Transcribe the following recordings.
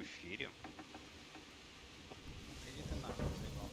эфире. Иди ты нахуй, заебал.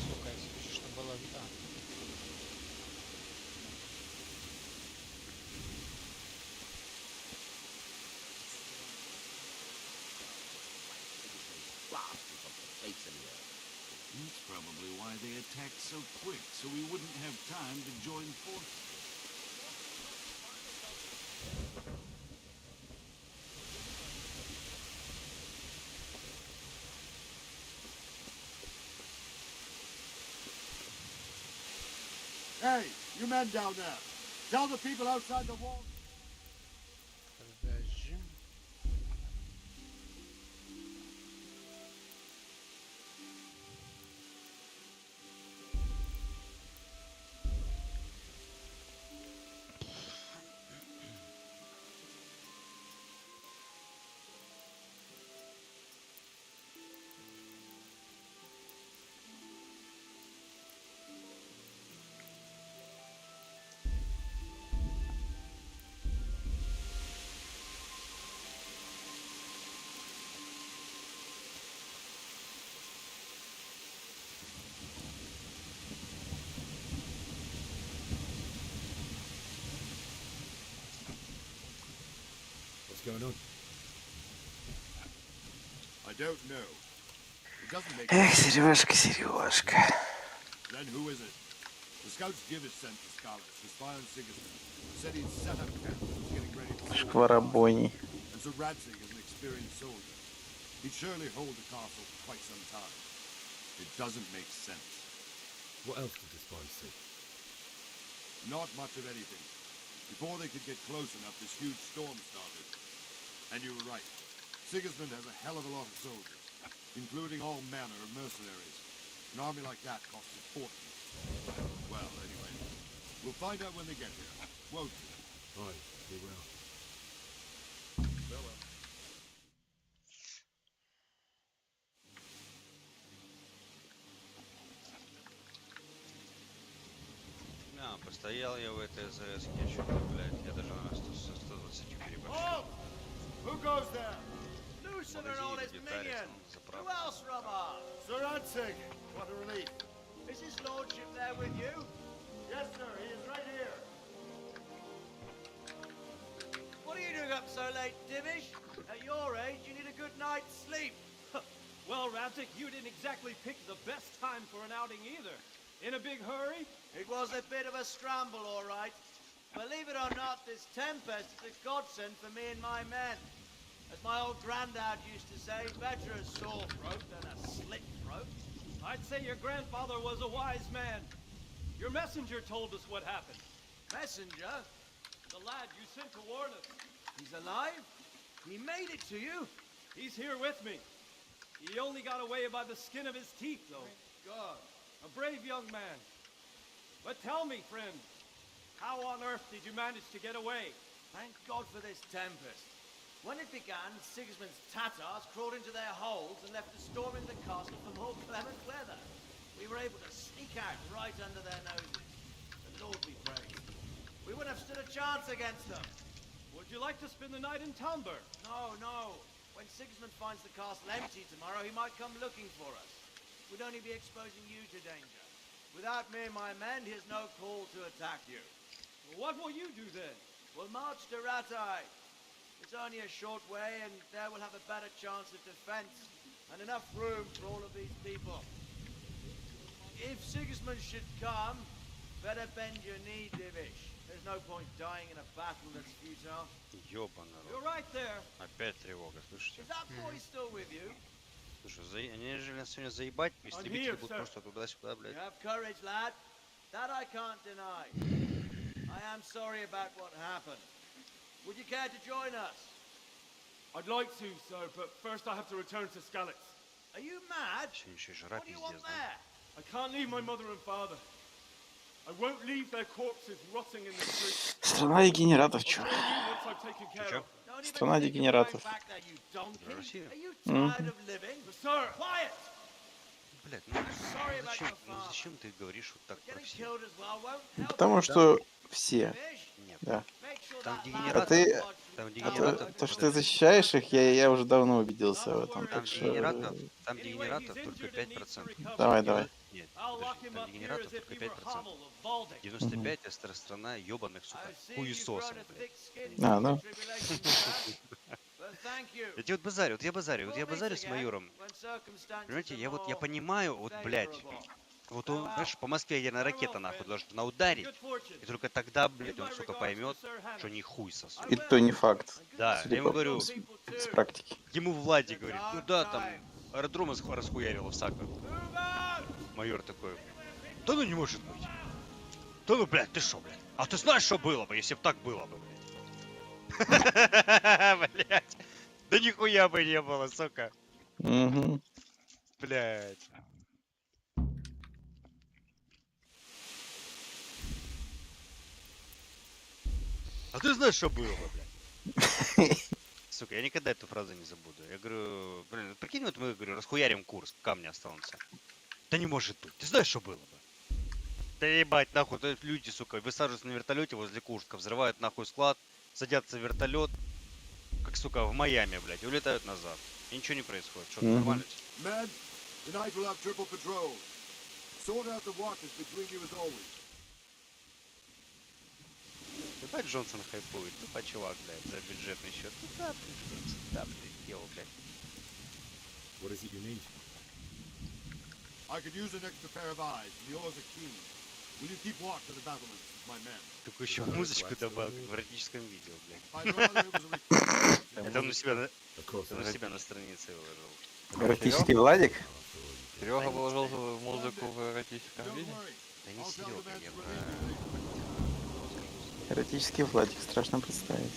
Сука, если хочешь, чтобы было... А, Bastards off the face of the earth. That's probably why they attacked so quick, so we wouldn't have time to join forces. Hey, you men down there. Tell the people outside the wall. подожди. What's going on? I don't know. It doesn't make Эх, sense. Сережка, Сережка. Then who is it? The scouts give his sent to Scarlet to spy on Sigismund. Said he'd set up camp and was getting ready to sail. Шкварабоний. And so Radzig is an experienced soldier. He'd surely hold the castle for quite some time. It doesn't make sense. What else did the spies see? Not much of anything. Before they could get close enough, this huge storm started. And you were right. Sigismund has a hell of a lot of soldiers, including all manner of mercenaries. An army like that costs a fortune. Well, anyway, we'll find out when they get here, won't we? Aye, we will. Farewell. Да, постоял я в этой АЗС, что-то, блядь, я даже на 120 переборщил. Halt! Who goes there? Lucian and all his minions! Who заправка. else, Robert? Sir Radzig! What a relief. Is his lordship there with you? Yes, sir, he is right here. What are you doing up so late, Dimish? At your age, you need a good night's sleep. Well, Radzik, you didn't exactly pick the best time for an outing either. In a big hurry? It was a bit of a scramble, all right. Believe it or not, this tempest is a godsend for me and my men. As my old granddad used to say, better a sore throat than a slit throat. I'd say your grandfather was a wise man. Your messenger told us what happened. Messenger? The lad you sent to warn us. He's alive? He made it to you? He's here with me. He only got away by the skin of his teeth, though. God. A brave young man. But tell me, friend, how on earth did you manage to get away? Thank God for this tempest. When it began, Sigismund's Tatars crawled into their holes and left us storming the castle for more clement weather. We were able to sneak out right under their noses. But Lord be praised. We wouldn't have stood a chance against them. Would you like to spend the night in Talmberg? No, no. When Sigismund finds the castle empty tomorrow, he might come looking for us. We'd only be exposing you to danger. Without me and my men, he has no call to attack you. Well, what will you do then? We'll march to Ratai. It's only a short way, and there we'll have a better chance of defense and enough room for all of these people. If Sigismund should come, better bend your knee, Divish. There's no point dying in a battle that's futile. Ёбаный You're рот. right there. Опять тревога, слышите? Is that boy still with you? Слушай, они решили нас сегодня заебать, истребители будут просто туда-сюда, You блядь. have courage, lad. That I can't deny. I am sorry about what happened. Would you care to join us? I'd like to, sir, but first I have to return to Skalitz. Are you mad? Сегодня еще и жара What do you want пиздец, да? there? I can't leave my mother and father. I won't leave their corpses rotting in the streets. Страна дегенератов, I'll чё? join you once I've taken care Чё? of. Don't even Страна think of дегенератов. going back there, you donkey. Россия. Are you tired of living? Sir, Quiet! Блядь, I'm sorry about зачем, your father. зачем ты говоришь вот так про Getting всех? killed as well won't help. Потому что все, Divish. Нет. да. Make sure Там that дегенератов- lad ты- is lodged там in дегенератов- tower. То, что ты защищаешь их, я уже давно убедился в этом. Там Так что дегенератов, там Anyway, дегенератов he's только injured and needs to 5%. recover. давай, давай. Нет, I'll lock подожди, him там up here дегенератов as if только he were 5%. Havel of Balding. 95 это страна ебаных, сука, I see you've хуесосов, grown a блядь. thick skin А, through ну. the tribulations, lad. But thank you. Я тебе вот базарю, вот я базарю, вот We'll я meet базарю с again майором. when circumstances Понимаете, are я more понимаю, вот, блядь, favorable. вот он, знаешь, по Москве ядерная ракета, нахуй, должна ударить. Good fortune. И только тогда, блядь, он, сука, поймет, что не хуй сосут. И то не факт. Да, я Судя ему по говорю, с практики. ему Владик говорит, ну да, там аэродром расхуярило в Сако. Move out! Майор такой, да ну не может быть. Да ну, блядь, ты шо, блядь? А ты знаешь, что было бы, если бы так было бы, блядь? Блядь. Да нихуя бы не было, сука. Угу. Блядь. А ты знаешь, что было бы, блядь? Сука, я никогда эту фразу не забуду. Я говорю, блин, прикинь, вот мы, говорю, расхуярим курс, камни останутся. Да не может быть. Ты знаешь, что было бы? Да ебать, нахуй, то есть люди, сука, высаживаются на вертолете возле Курска, взрывают нахуй склад, садятся в вертолет, как, сука, в Майами, блядь, и улетают назад. И ничего не происходит. Что, Мгм. нормально? Men, tonight we'll have triple patrol. Sort out the watches between you as always. Ебать, Джонсон хайпует, тупо чувак, блядь, за бюджетный счет. Ну да, блядь, да, блядь, дело, блядь. What is it you need? I could use an extra pair of eyes, and yours are keen. Will you keep watch of the battlements, my men? Только еще музычку добавил, как в эротическом видео, блядь. I'd rather it was a request. Это он у себя, Of course, это он у себя на странице выложил. Эротический Владик? Серега выложил музыку в эротическом Don't виде. worry. Да не I'll tell the Серега, men я to про... relieve you. Эротический Владик, страшно представить.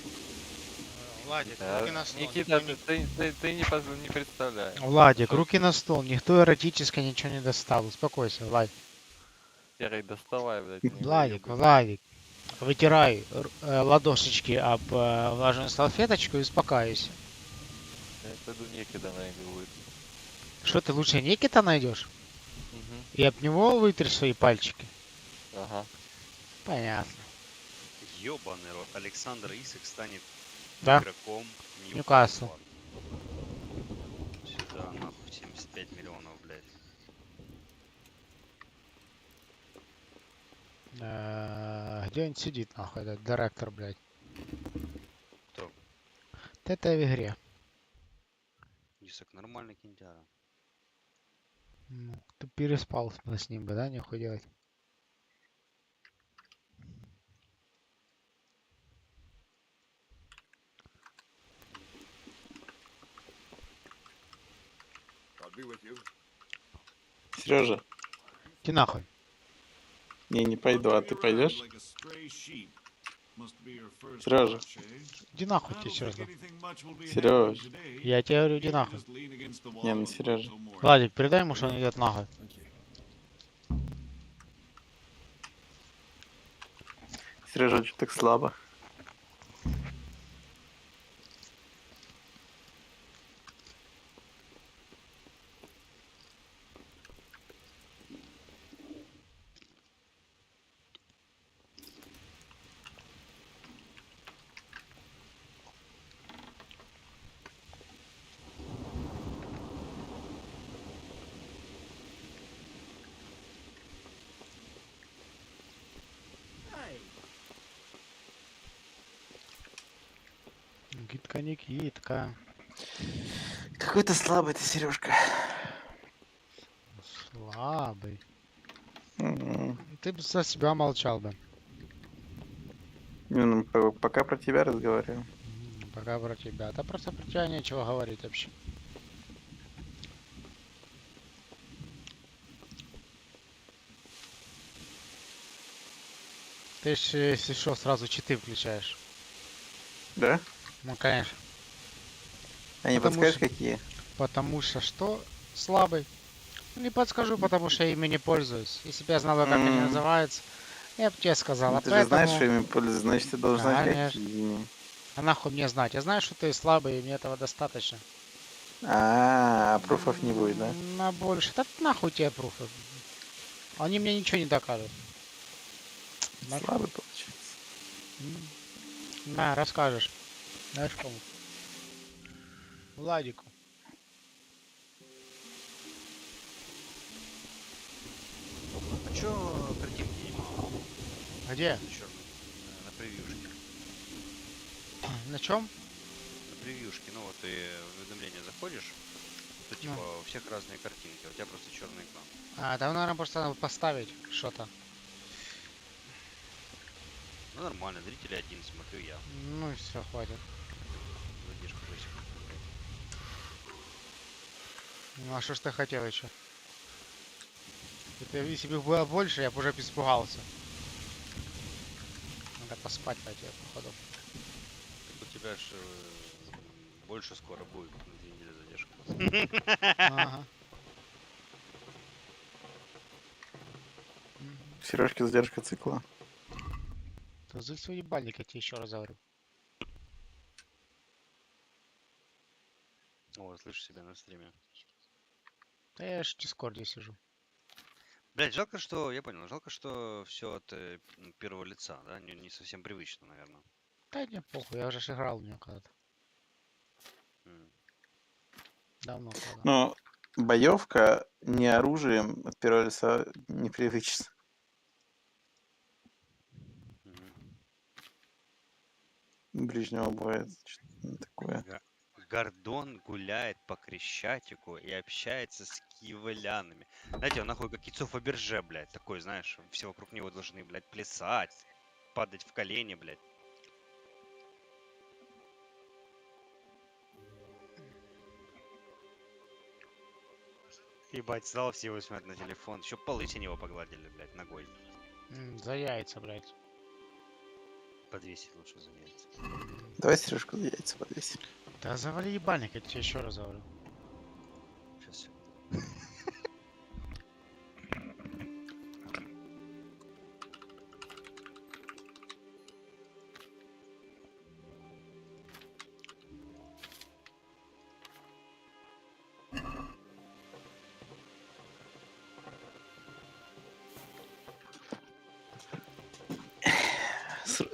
Владик, Да, руки на стол. Никита, ты не представляешь. Владик, руки на стол. Никто эротически ничего не достал. Успокойся, Владик. Серый, доставай, блядь. не Владик, выебывай. Владик. Вытирай ладошечки об влажную салфеточку и успокаивайся. Я пойду некогда найду будет. Что ты лучше Никита найдешь? Мгм. И об него вытрешь свои пальчики? Ага. Понятно. Ёбаный рот. Александр Исак станет Да. игроком Ньюкасла. Сюда, нахуй, 75 миллионов, блядь. Где он сидит, нахуй, этот директор, блядь? Кто? Это в игре. Исак нормальный кинтяра. Ну, ты переспал с ним бы, да, нехуй делать. I'll be with you. Сережа, Иди нахуй. не пойду, а ты пойдешь? Like a stray sheep. Must be your first Сережа. watch, eh? Иди нахуй, I тебе don't еще раз. think говорю. anything much will be Серёж. happening today. Я тебе говорю, иди You нахуй. just lean against the Не, wall ну, and Сережа. wait till morning. Владик, передай ему, что он идет нахуй. Thank you. Сережа, что так слабо? Никитка, Никитка. Какой ты слабый ты, Сережка. Слабый. Мгм. Ты бы за себя молчал бы. Не, ну, пока про тебя разговариваю. Пока про тебя. Да просто про тебя нечего говорить вообще. Ты ж, если что, сразу читы включаешь. Да? Ну, конечно. А не Потому подскажешь, что, какие? потому что что? Слабый. Не подскажу, потому что я ими не пользуюсь. Если бы я знал, как они М, называются, я бы тебе сказал. Ну, А ты же знаешь, что поэтому... ими пользуются, значит, ты должен знать, Конечно. какие. А нахуй мне знать? Я знаю, что ты слабый, и мне этого достаточно. Пруфов не будет, да? На больше. Да нахуй тебе пруфы. Они мне ничего не докажут. Знаешь, Слабый получается. на, расскажешь. Знаешь кому? Владику. А чё картинки нема? Где? Чёрный. На превьюшке. На чем? На превьюшке, ну вот ты в уведомления заходишь, то типа Ну. у всех разные картинки, а у тебя просто черный экран. Там, наверное, просто надо поставить что-то. Ну нормально, зрители один, смотрю я. Ну и все, хватит. Задержка 2 секунды, блядь. Ну а что ж ты хотел еще? Это если бы их было больше, я бы уже испугался. Надо поспать пойти, походу. Так у тебя ж больше скоро будет, на 2 недели задержка. Ага. Сережки задержка цикла. Ты за свой ебальник, я тебе еще раз говорю. О, слышу себя на стриме. Да я ж в Дискорде сижу. Блять, жалко, что, я понял, жалко, что все от первого лица, да, не совсем привычно, наверное. Да не похуй, я уже ж играл в нее когда-то. М. Давно когда. Но боевка не оружием от первого лица непривычно. Мгм. Ближнего боя. Что-то такое. Га- Гордон гуляет по Крещатику и общается с киевлянами. Знаете, он нахуй как яйцо Фаберже, блядь, такой, знаешь, все вокруг него должны, блядь, плясать, падать в колени, блядь. Ебать, стал все его смотрят на телефон. Еще полысень его погладили, блядь, ногой. За яйца, блядь. Подвесить лучше за яйца. Давай Сережку за яйца подвесим. Да завали ебальник, я тебе еще раз говорю. Сейчас.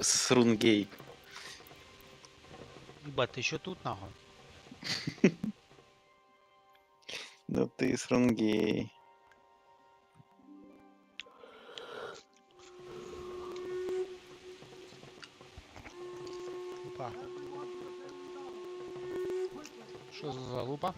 Срунгей. Ебать, ты еще тут нахуй? Да ты срунгей. Лупа. Что за лупа?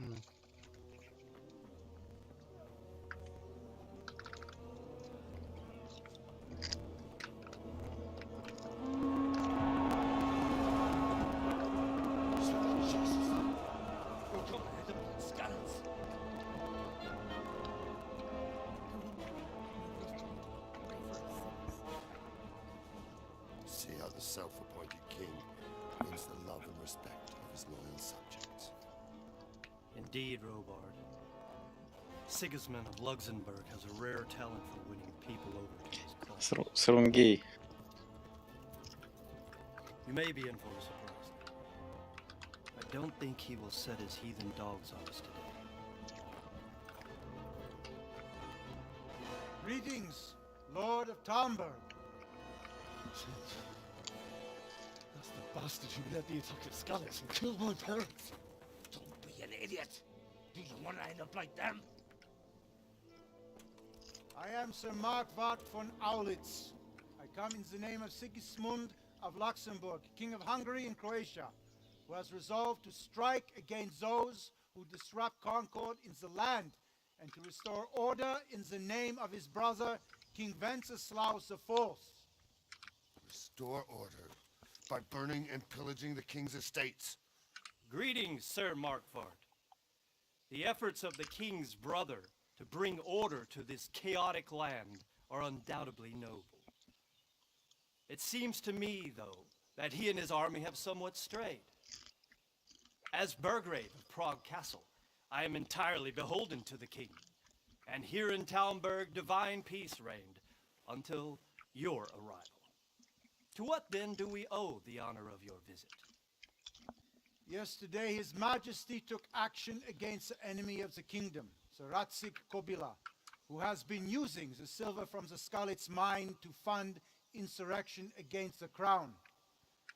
М. See how the self-appointed king wins the love and respect of his loyal subjects. Indeed, Robard. Sigismund of Luxembourg has a rare talent for winning people over to his cause. Срунгей. You may be in for a surprise. I don't think he will set his heathen dogs on us today. Greetings, Lord of Tomberg. That's the bastard who led the attack at Scarlets and killed my parents. Don't be an idiot. Do you want to end up like them? I am Sir Markwart von Aulitz. I come in the name of Sigismund of Luxembourg, King of Hungary and Croatia, who has resolved to strike against those who disrupt concord in the land and to restore order in the name of his brother, King Wenceslaus IV. Restore order by burning and pillaging the king's estates. Greetings, Sir Markwart. The efforts of the king's brother to bring order to this chaotic land are undoubtedly noble. It seems to me, though, that he and his army have somewhat strayed. As Burgrave of Prague Castle, I am entirely beholden to the king, and here in Talmberg divine peace reigned until your arrival. To what then do we owe the honor of your visit? Yesterday, His Majesty took action against the enemy of the kingdom, Sir Ratzik Kobila, who has been using the silver from the Skalitz mine to fund insurrection against the crown.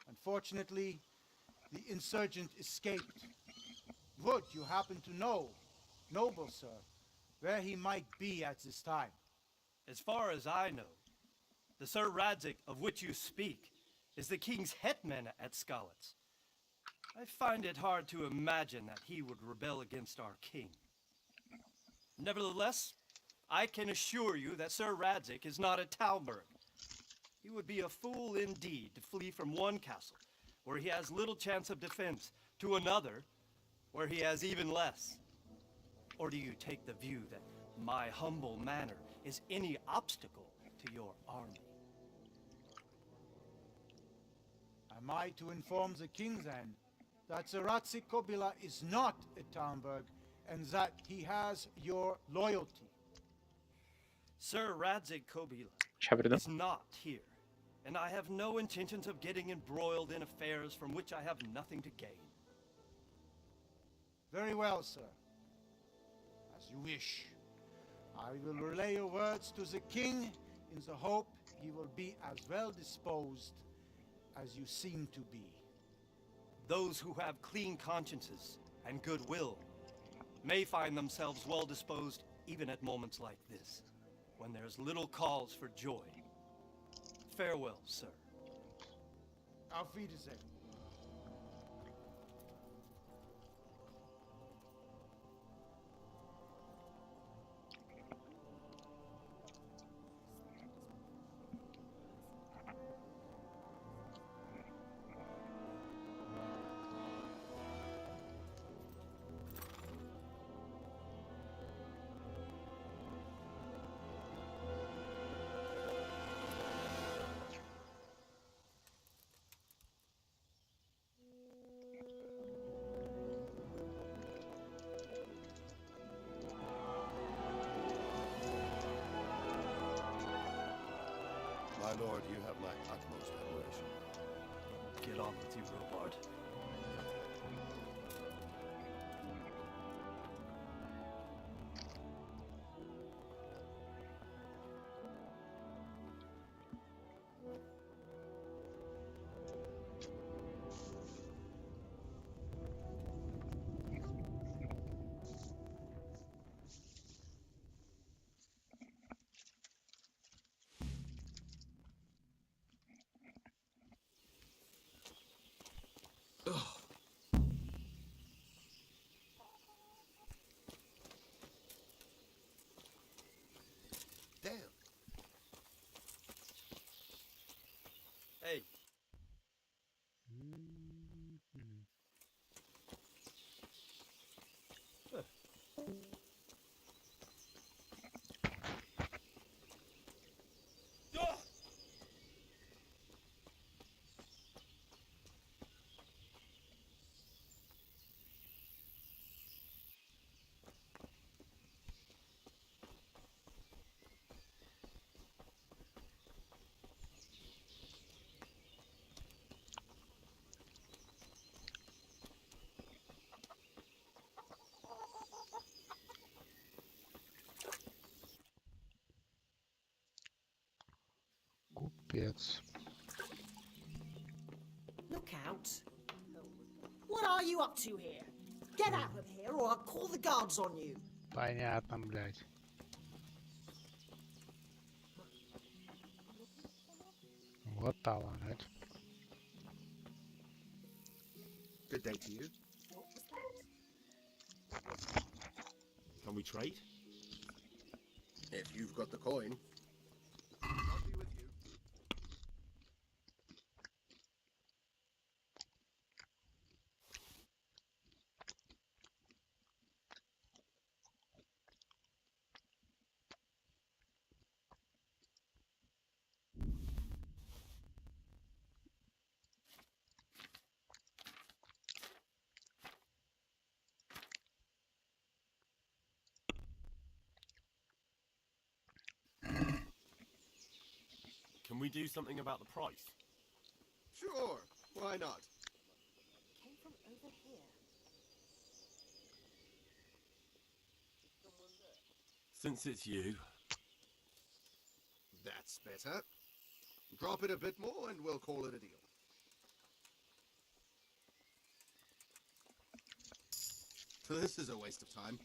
Unfortunately, the insurgent escaped. Would you happen to know, noble sir, where he might be at this time? As far as I know, the Sir Radzik of which you speak is the king's hetman at Skalitz. I find it hard to imagine that he would rebel against our king. Nevertheless, I can assure you that Sir Radzik is not at Talmberg. He would be a fool indeed to flee from one castle, where he has little chance of defense, to another, where he has even less. Or do you take the view that my humble manner is any obstacle to your army? Am I to inform the king then that Sir Ratzik Kobila is not at Talmberg and that he has your loyalty? Sir Radzik Kobila Ща is not here, and I have no intentions of getting embroiled in affairs from which I have nothing to gain. Very well, sir. As you wish. I will relay your words to the king in the hope he will be as well disposed as you seem to be. Those who have clean consciences and goodwill may find themselves well disposed even at moments like this, when there's little cause for joy. Farewell, sir. Auf Wiedersehen. My lord, you have my utmost admiration. Get on with you, Robard. Damn. Hey. Купец. out. What are you up to here? Get out of here or I'll call the guards on you. Понятно, блядь. Вот талант. Good day to you. Can we trade? If you've got the coin. I'll be with you. Can we do something about the price? Sure, why not? Came from over here. Since it's you. That's better. Drop it a bit more and we'll call it a deal. This is a waste of time.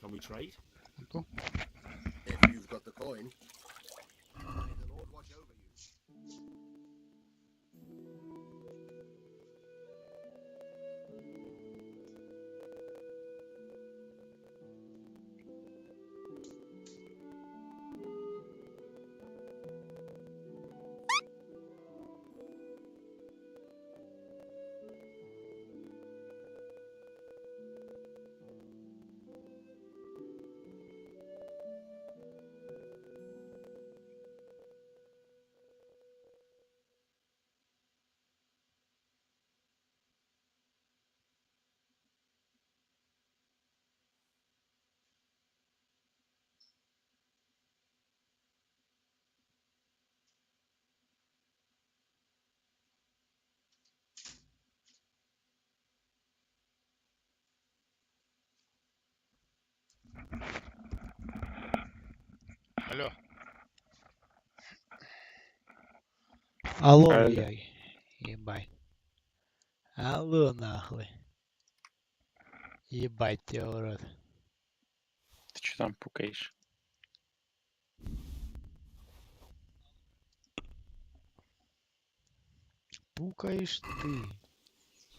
Can we trade? If you've got the coin. May the Lord watch over you. Алло. Алло, Алло. я ебать. Алло, нахуй. Ебать тебя, урод. Ты что там пукаешь? Пукаешь ты.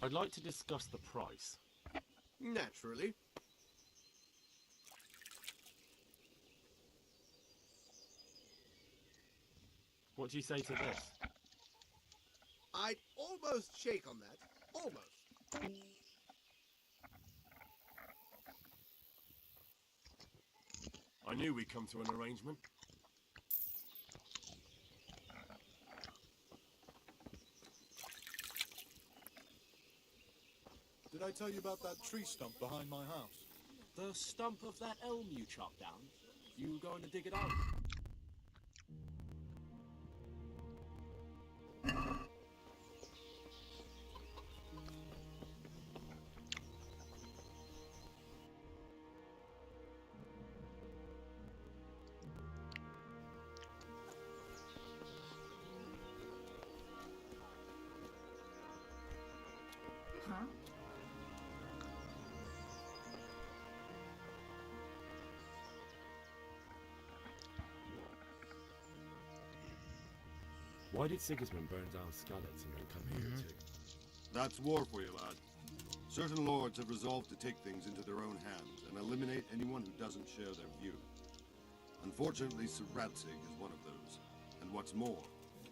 I'd like to discuss the price. Naturally. What do you say to this? I'd almost shake on that. Almost. I knew we'd come to an arrangement. Did I tell you about that tree stump behind my house? The stump of that elm you chopped down? You going to dig it out? Huh? Why did Sigismund burn down Skalitz and then come here too? That's war for you, lad. Certain lords have resolved to take things into their own hands and eliminate anyone who doesn't share their view. Unfortunately, Sir Radzig is one of those. And what's more,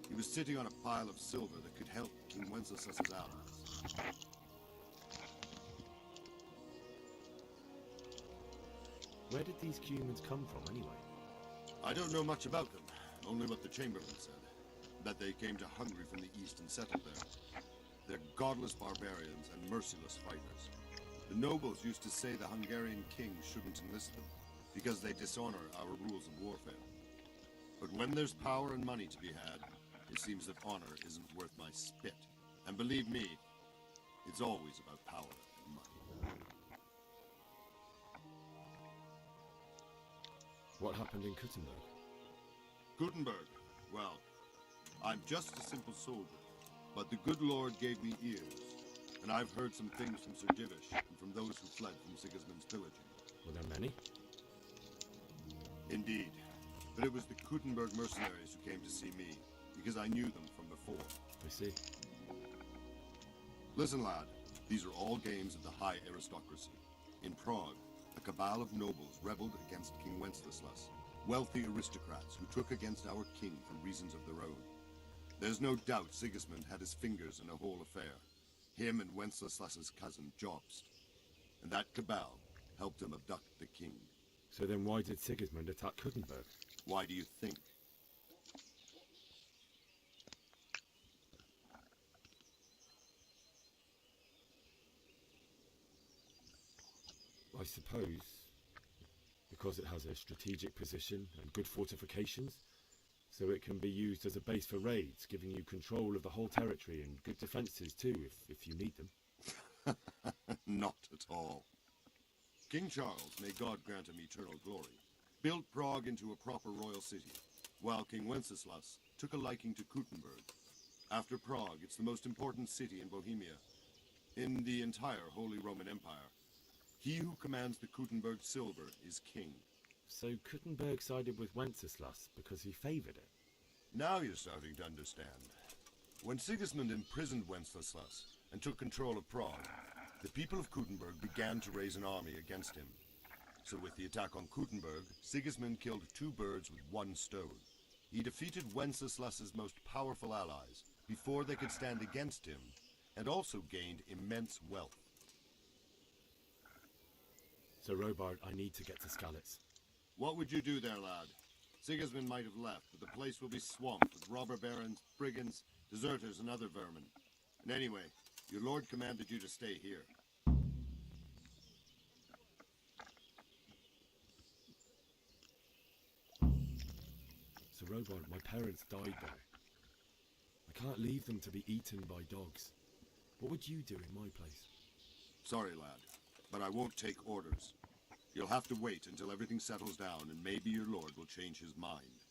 he was sitting on a pile of silver that could help King Wenceslas's allies. Where did these humans come from anyway? I don't know much about them, only what the Chamberlain said. That they came to Hungary from the east and settled there. They're godless barbarians and merciless fighters. The nobles used to say the Hungarian king shouldn't enlist them, because they dishonor our rules of warfare. But when there's power and money to be had, it seems that honor isn't worth my spit. And believe me, it's always about power and money. What happened in Kuttenberg? Gutenberg. Well, I'm just a simple soldier, but the good Lord gave me ears, and I've heard some things from Sir Divish and from those who fled from Sigismund's pillaging. Were there many? Indeed, but it was the Kuttenberg mercenaries who came to see me, because I knew them from before. I see. Listen, lad, these are all games of the high aristocracy. In Prague, a cabal of nobles rebelled against King Wenceslas, wealthy aristocrats who took against our king for reasons of their own. There's no doubt Sigismund had his fingers in the whole affair, him and Wenceslas's cousin Jobst. And that cabal helped him abduct the king. So then why did Sigismund attack Kuttenberg? Why do you think? I suppose because it has a strategic position and good fortifications, so it can be used as a base for raids, giving you control of the whole territory and good defences too, if you need them. Not at all. King Charles, may God grant him eternal glory, built Prague into a proper royal city, while King Wenceslas took a liking to Kuttenberg. After Prague, it's the most important city in Bohemia, in the entire Holy Roman Empire. He who commands the Kuttenberg silver is king. So Kuttenberg sided with Wenceslas because he favoured it? Now you're starting to understand. When Sigismund imprisoned Wenceslas and took control of Prague, the people of Kuttenberg began to raise an army against him. So with the attack on Kuttenberg, Sigismund killed two birds with one stone. He defeated Wenceslas's most powerful allies before they could stand against him, and also gained immense wealth. So Robard, I need to get to Skalitz. What would you do there, lad? Sigismund might have left, but the place will be swamped with robber barons, brigands, deserters, and other vermin. And anyway, your lord commanded you to stay here. So Robard, my parents died there. I can't leave them to be eaten by dogs. What would you do in my place? Sorry, lad, but I won't take orders. You'll have to wait until everything settles down, and maybe your lord will change his mind.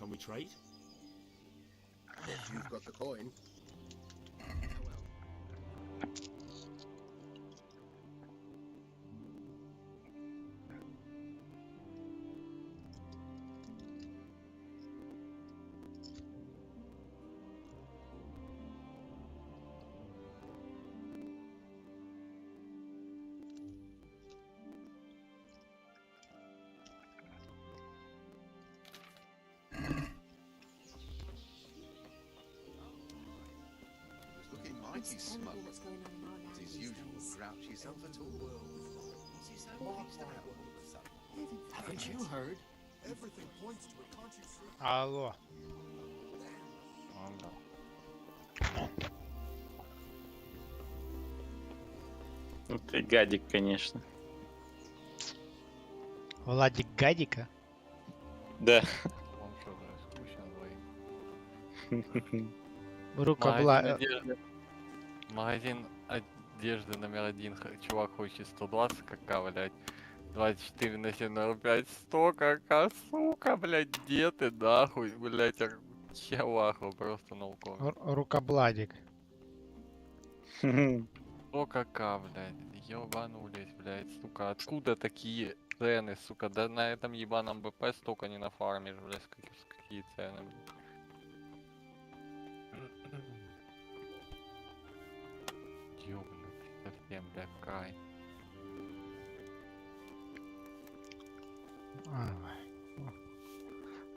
Can we trade? If you've got the coin. Mighty smug. It's his usual grouchy self at all. What's he so pleased about all of a sudden? Haven't you heard? Everything points to it, can't you see? Алло. Ну ты гадик, конечно. Владик Гадика? Да. Вам что, скучно, Рукобла... Магазин одежды номер 1. Чувак хочет 120 кака, блядь. 24/7/5. 100 кака, сука, блядь, где ты, нахуй, блядь, чаваху, просто ноуковый. Рукобладик. 100 кака, блядь, ёбанулись, блядь, сука, откуда такие цены, сука, да на этом ебаном БП столько не нафармишь, блядь, какие цены, блядь. Ёбнутый совсем, бля, край.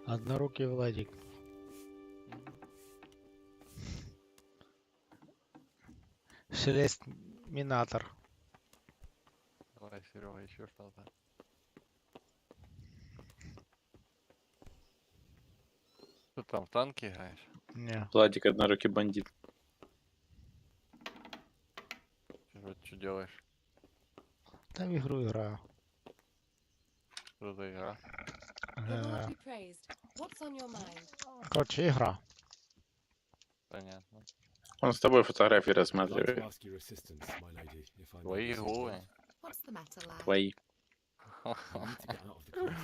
Однорукий Владик. Шелест Минатор. Давай, Серега, еще что-то. там в танки играешь? Не. Владик однорукий бандит. Что делаешь? Да в игру играю. Что за игра? Короче, игра. Понятно. Он с тобой фотографии I'd like to рассматривает. ask your assistance, my lady, if I may Твои be so голые. bold. What's the matter, lad? Твои. I need to get out of the castle.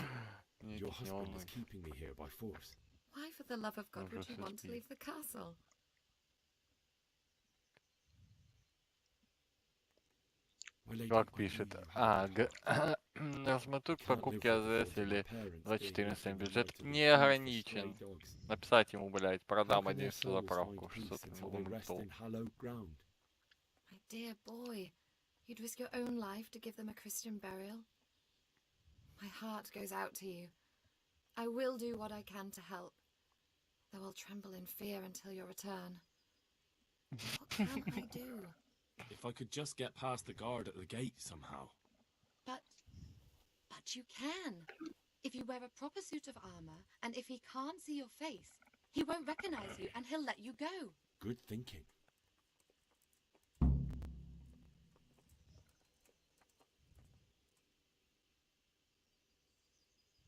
Нет, Your не husband is волнуйся. keeping me here by force. Why, for the love of God, Уже would you всё want to спит. leave the castle? My lady, Чувак I пишет, believe you have я смотрю, Can't покупки live with the АЗС thought of my или parents being 2.14 left in the бюджет night to be не food for ограничен. stray dogs. Написать ему, блядь, How продам can their 11 souls заправку, find 600 peace until they rest in мультов. hallowed ground? My dear boy, you'd risk your own life to give them a Christian burial? My heart goes out to you. I will do what I can to help, though I'll tremble in fear until your return. What can I do? If I could just get past the guard at the gate somehow. But you can. If you wear a proper suit of armor, and if he can't see your face, he won't recognize you and he'll let you go. Good thinking.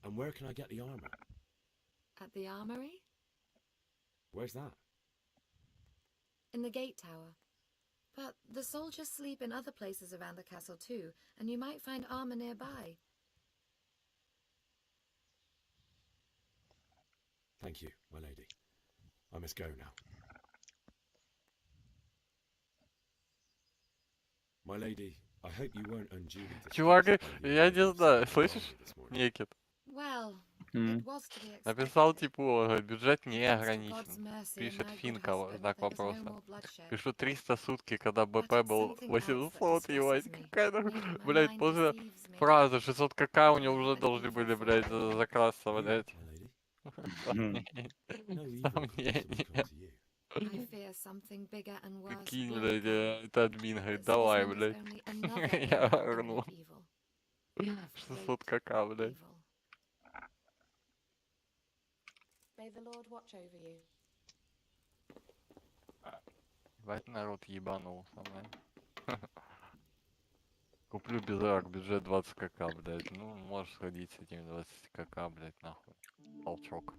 And where can I get the armor? At the armory? Where's that? In the gate tower. But the soldiers sleep in other places around the castle too, and you might find armor nearby. Thank you, my lady. I must go now. My lady, I hope you weren't unduly Чувак, distressed by the я arrival не of знаю, Sir слышишь, Barney this morning. Некит? Well, it was to be expected. Написал типа, бюджет не Thanks to God's ограничен. mercy and Пишет my good Финка, husband, знак there is no вопроса. more bloodshed. Пишу 300 сутки, когда But БП it's был something else that 800, ебать. distresses me. Какая-то, My блядь, mind после deceives me. фразы 600 кк у него уже And должны evil были, блядь, following. закрасться, You, блядь. my lady? Сомнения. No evil could possibly Сомнения. come to you. I fear something bigger and worse Какие, will блядь, come. это админ говорит, That давай, Sigismund is блядь. only another Я inroad верну. of evil. Of 600 great кк, блядь. evil. May the Lord watch over you. Ебать, народ ебанулся, блядь. Куплю безрак, бюджет 20 кк, блядь. Ну, можешь сходить с этими 20 кк, блядь, нахуй. Толчок.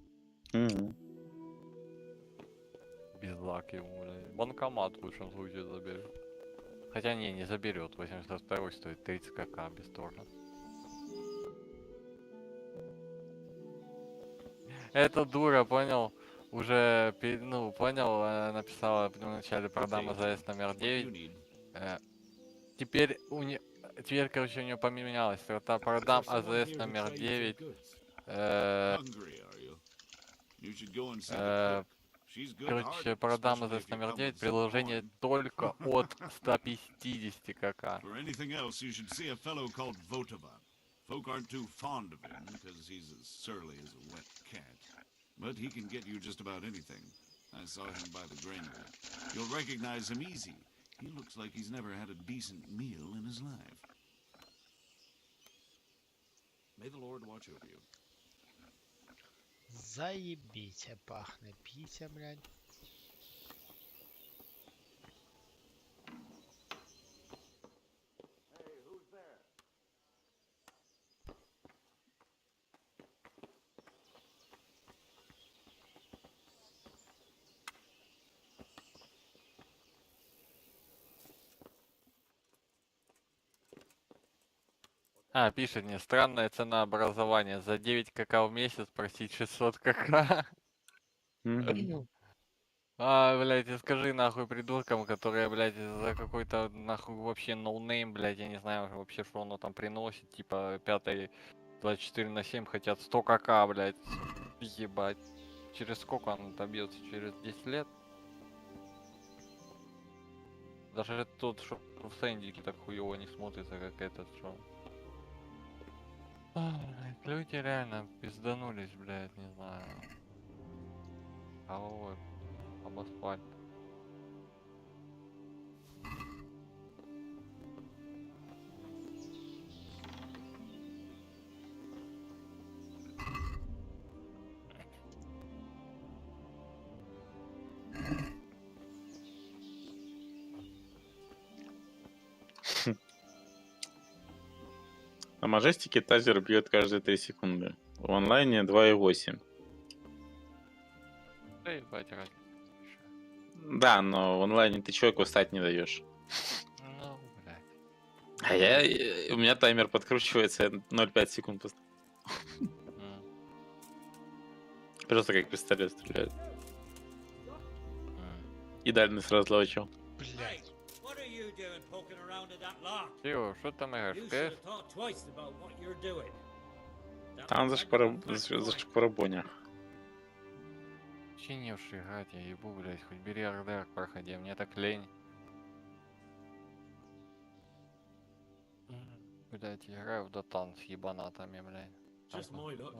Безлак ему, блядь. Банкомат в лучшем случае заберет. Хотя не заберет. 82 стоит 30 кк без торга. Эта дура, понял? Уже, ну, понял, написала в начале продам АЗС номер 9. Теперь теперь, короче, у нее поменялось. Это продам АЗС номер 9. Короче, продам АЗС номер 9. Приложение только от 150 кк. Folk aren't too fond of him, because he's as surly as a wet cat. But he can get you just about anything. I saw him by the granary. You'll recognize him easy. He looks like he's never had a decent meal in his life. May the Lord watch over you. Заебись, пахнет пися, блядь. Пишет мне, странное ценообразование. За 9 кк в месяц просить 600 кк. Блядь, и скажи нахуй придуркам, которые, блядь, за какой-то нахуй вообще ноунейм, блядь, я не знаю вообще, что оно там приносит, типа 5 24/7 хотят 100 кк, блядь, ебать. Через сколько оно там бьется? Через 10 лет? Даже тот, что в Сэндике так хуёво не смотрится, как этот, что... Люди реально пизданулись, блядь, не знаю. Головой об асфальт. На мажестике тазер бьет каждые 3 секунды. В онлайне 2,8. Да ебать, разница. Да, но в онлайне ты человеку встать не даешь. Ну, блядь. А у меня таймер подкручивается, я 0,5 секунд просто. Просто как пистолет стреляет. И дальность разлочил. Блядь. What are you doing poking around at that lock? Тио, что там играешь? You в should PS? have thought twice about what you're doing. Там зашкварабоня. Чинивший играть, я ебу, блядь, хоть бери РДР, проходи, мне так лень. Блядь, играю в дотан с ебанатами, блядь. Just my luck.